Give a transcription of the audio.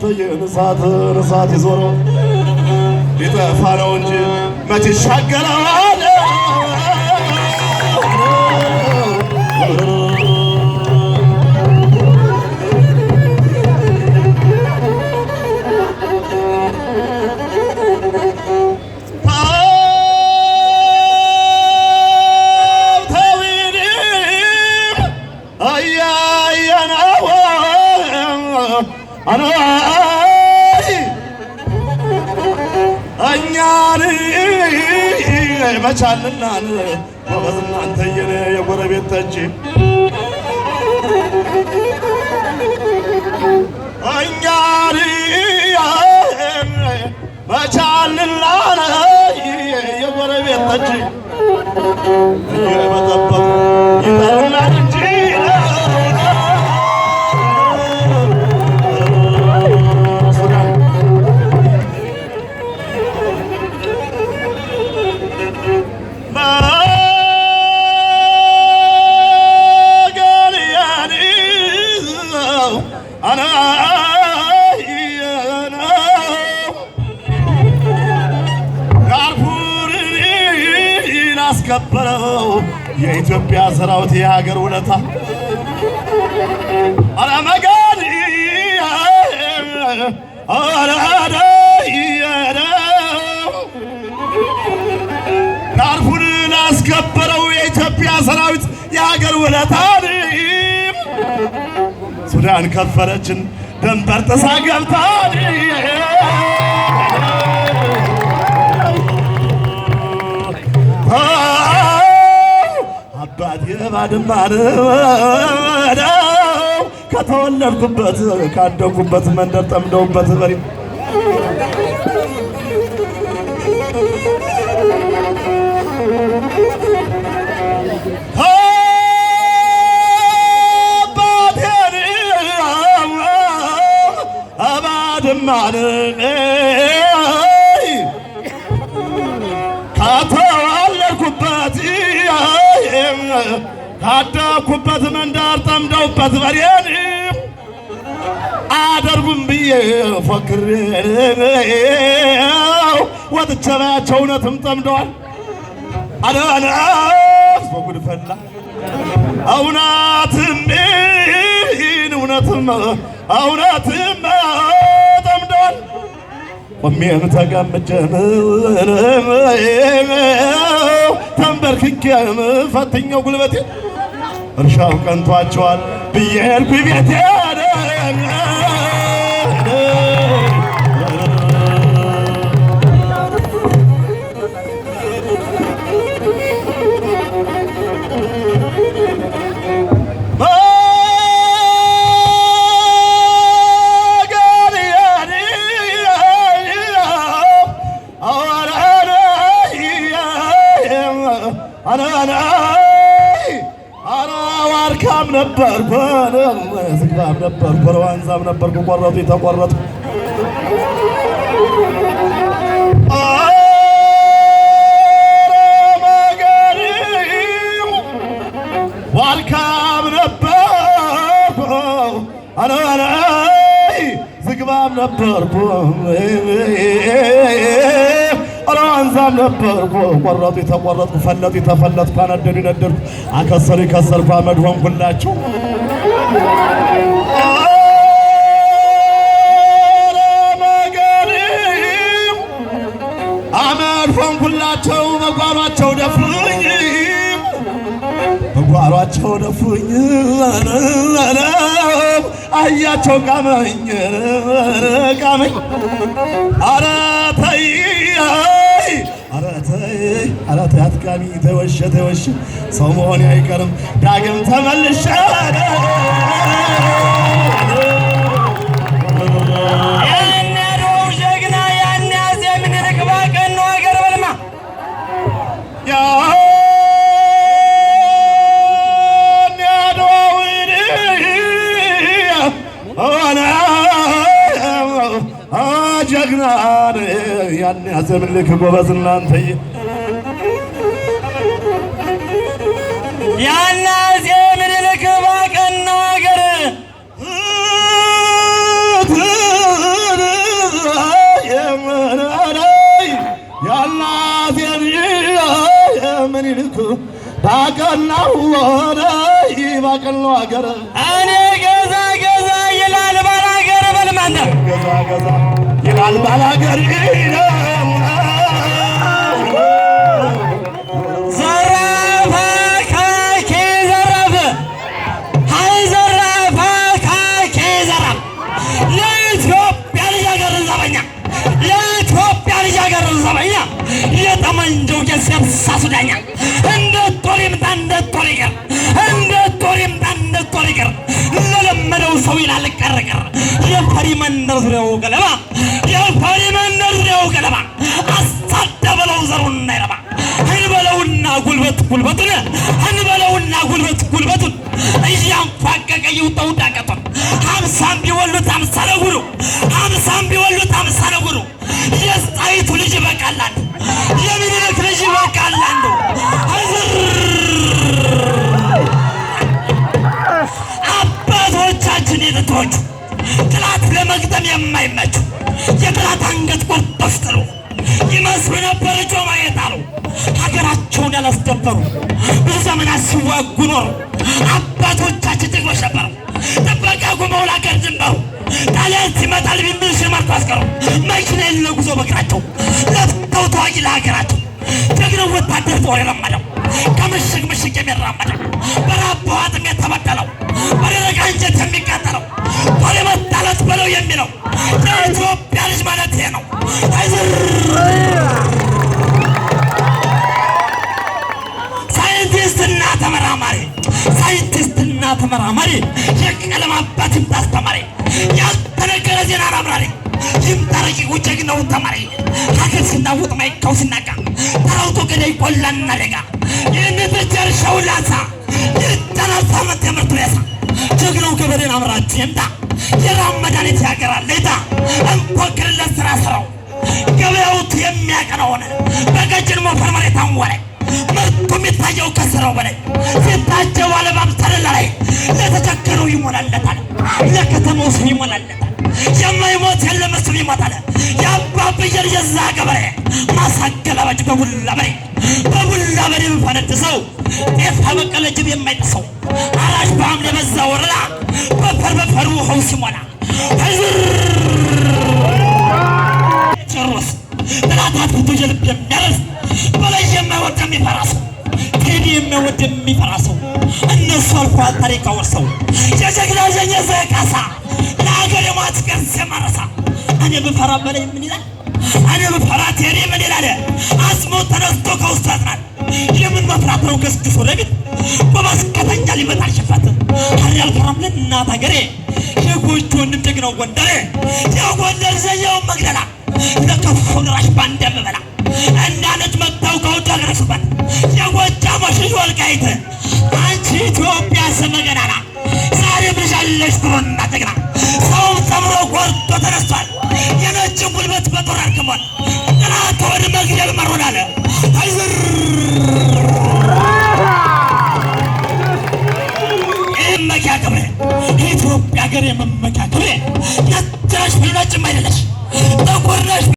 እሳት ይዞረው ሊጠፋ ነው እንጂ መች ይሻገረዋል። መቻልናን ጎበዝ እናንተዬ የጎረቤት ጠጅ እኛን መቻልናን የጎረቤት ጠጅ እየበጠበጡ ይጠሩናል እንጂ ያስከበረው የኢትዮጵያ ሰራዊት የሀገር ውለታ አረመጋን ዳርፉርን ያስከበረው የኢትዮጵያ ሰራዊት የሀገር ውለታ ሱዳን ከፈረችን ድንበር ጥሳ ገብታ አባቴ ባድማ ነው ከተወለድኩበት ካደጉበት መንደር ጠምደውበት በሬ ባድማ ከተወለድኩበት ካደኩበት መንደር ጠምደውበት በሬን አደርጉም ብዬ ፎክሬ ወጥቼ ባያቸው እውነትም ጠምደዋል። አዳናት በጉድ ፈላ እውነትም ጠምደዋል። ቆሜም ተቀምጬም ተንበርክኬም ፈትኜው ጉልበቴ እርሻው ቀንቷቸዋል ብዬ ሄድኩ ቤቴ ዋርካም ነበርኩ ዝግባም ነበርኩ ዋንዛም ነበርኩ ቆረጡ የተቆረጡ ዋርካም ነበርኩ ዝግባም ነበርኩ ዋንዛም ነበርኩ ቆረጡ የተቆረጥኩ ፈለጡ የተፈለጥኩ አነደዱ ይነደድኩ አከሰሩ ይከሰርኩ አመድ ሆንኩላቸው አመድ ሆንኩላቸው በጓሯቸው ደፉኝ አያቸው ቃመኝ ኧረ ተይ ኧረ ተይ አትቃሚ ተወሸ ሰው መሆን አይቀርም ዳግም ተመልሼ ጀግና ያን ያዜ ምኒልክ ባቀን ነው አገር በልማ ጀግና ያን ያዜ ምኒልክ ጎበዝ እናንተዬ ያን ያዜ ምኒልክ ባቀን ነው አገር ራሴን ምኒልክ ባቀናው ወደ ባቀናው አገር እኔ ገዛ ገዛ ይላል ባላገር በልማንዳ ገዛ ገዛ ይላል ባላገር ዘራፍ ካኪ ዘራፍ ሀይ ዘራፍ ካኪ ዘራፍ ለኢትዮጵያ ልጃገር ዘበኛ ለኢትዮጵያ ልጃገር ዘበኛ የጠመንጃው የሲያሳሱ ዳኛ እንደ ጦር ይምጣ እንደ ጦር ይቅር እንደ ጦር ይምጣ እንደ ጦር ይቅር ለለመደው ሰው ይላል ቀረቀር የፈሪ መንደር ዙሪያው ገለባ የፈሪ መንደር ዙሪያው ገለባ አሳደበለው ዘሩን እንዳይረባ እንበለውና ጉልበት ጉልበቱን እንበለውና ጉልበት ጉልበቱን እያንፏቀቀ ይውጣው ዳቀቱን ሀምሳም ቢወሉት አምሳ ነጉሩ ሀምሳም ቢወሉት አምሳ ነጉሩ የጣይቱ ልጅ ይበቃል አንዱ የሚኒልክ ልጅ ይበቃል አንዱ አባቶቻችን የጥቶቹ ጥላት ለመግጠም የማይመቹ የጥላት አንገት ቆርጠው ጥሉ ይመስሉ ነበር ጆማ የጣሉ ሀገራቸውን ያላስደፈሩ ብዙ ዘመናት ሲዋጉ ኖሩ። አባቶቻችን ጀግኖች ነበሩ። ጥበቃ ቆመው ለአገር ድንበሩ ጣሊያን ሲመጣል ቢምብል ሲመርጡ አስቀሩ። መኪና የሌለ ጉዞ በእግራቸው ለፍተው ተዋጊ ለሀገራቸው ጀግነው ወታደር ጦር የለመደው ከምሽግ ምሽግ የሚራመደው በራብ በዋጥም የተበደለው በደረቅ አንጀት የሚቃጠለው ጦር የመጣለት በለው የሚለው የኢትዮጵያ ልጅ ማለት ይሄ ነው። ሳይንቲስትና ተመራማሪ ሳይንቲስትና ተመራማሪ የቀለም አባት ይምጣ አስተማሪ ያልተነገረ ዜና አብራሪ ይምጣ ረቂቁ ጀግናው ተማሪ ሀገር ሲናውጥ ማይካው ሲናቃ ተራውቶ ገዳይ ቆላና ደጋ ይህን ተጨርሻው ላሳ ይጠናሳ መተምርቱ ያሳ ጀግናው ገበሬን አምራች ይምጣ የራም መድኃኒት ያገራል ሌታ እንፎክርለት ስራ ስራው ገበያውት የሚያቀነውን በቀጭን ሞፈር መሬት አንወረ ምርቱ የሚታየው ከስራው በላይ ሲታጀው አለባብ ተደላ ላይ ለተቸገረው ይሞላለታል ለከተማው ሰው ይሞላለታል የማይሞት የለም እሱ ይሞታል የአባብየር የዛ ገበሬ ማሳገላባጭ በቡላ በሬ ፈነድሰው ጤፍ በቀለ ጅብ የማይጥሰው አራሽ በሐምሌ በዛ ወረዳ በፈር ውሃው ሲሞላ ጨሮስ ጥላታት ብቶ የልብ የሚያረስ በላይ የማይወድ የሚፈራ ሰው ቴዲ የሚወድ የሚፈራ ሰው እነሱ አልፏል ታሪክ አወርሰው የጀግና የዘ ካሳ ለሀገር የሟች ቅርስ የማረሳ እኔ ብፈራ በላይ ምን ይላል እኔ ብፈራ ቴዲ ምን ይላል አስሞ ተነስቶ ከውስጥ ያጥናል የምን መፍራት ነው ገስግሶ ለቤት በማስከተኛ ሊመጣል ሽፈት ሀሪ አልፈራም ለእናት ሀገሬ የጎጆ ወንድም ጀግናው ጎንደሬ የጎንደር ዘየው መግደላ ለከፉ ራሽ ባንድ የምበላ እንዳነጭ መጥተው ከውጭ አገረሱበት የጎጃሞች ልጅ ወልቃይት አንቺ ኢትዮጵያ ስመገና